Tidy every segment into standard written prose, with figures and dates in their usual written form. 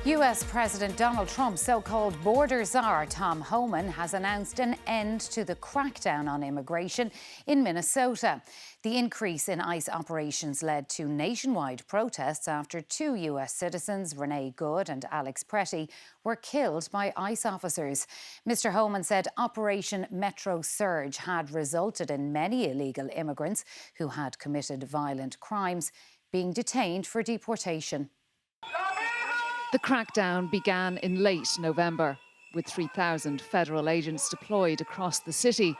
US President Donald Trump's so-called border czar, Tom Homan, has announced an end to the crackdown on immigration in Minnesota. The increase in ICE operations led to nationwide protests after two US citizens, Renee Good and Alex Pretty, were killed by ICE officers. Mr. Homan said Operation Metro Surge had resulted in many illegal immigrants who had committed violent crimes being detained for deportation. The crackdown began in late November, with 3,000 federal agents deployed across the city.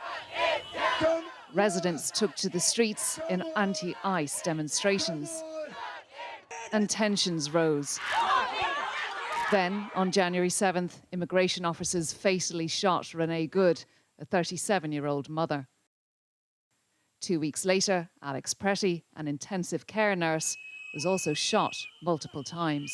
Residents took to the streets in anti-ICE demonstrations, and tensions rose. Then, on January 7th, immigration officers fatally shot Renee Good, a 37-year-old mother. 2 weeks later, Alex Pretty, an intensive care nurse, was also shot multiple times.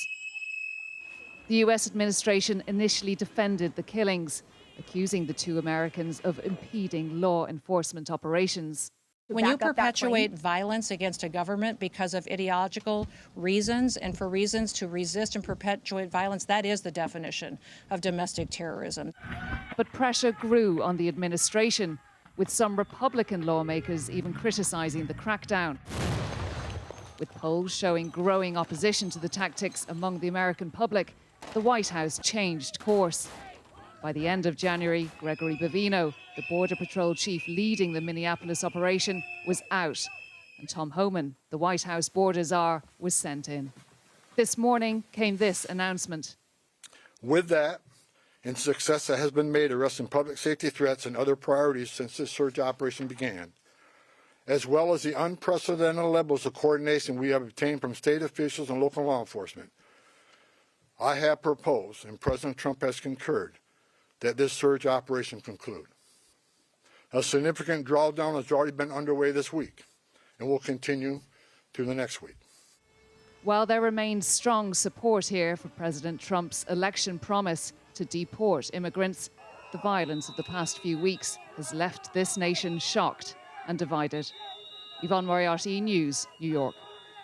The US administration initially defended the killings, accusing the two Americans of impeding law enforcement operations. When you perpetuate violence against a government because of ideological reasons and for reasons to resist and perpetuate violence, that is the definition of domestic terrorism. But pressure grew on the administration, with some Republican lawmakers even criticizing the crackdown. With polls showing growing opposition to the tactics among the American public, the White House changed course. By the end of January, Gregory Bavino, the Border Patrol chief leading the Minneapolis operation, was out, and Tom Homan, the White House border czar, was sent in. This morning came this announcement. With that, in success that has been made arresting public safety threats and other priorities since this surge operation began, as well as the unprecedented levels of coordination we have obtained from state officials and local law enforcement, I have proposed, and President Trump has concurred, that this surge operation conclude. A significant drawdown has already been underway this week and will continue through the next week. While there remains strong support here for President Trump's election promise to deport immigrants, the violence of the past few weeks has left this nation shocked and divided. Yvonne Moriarty, News, New York.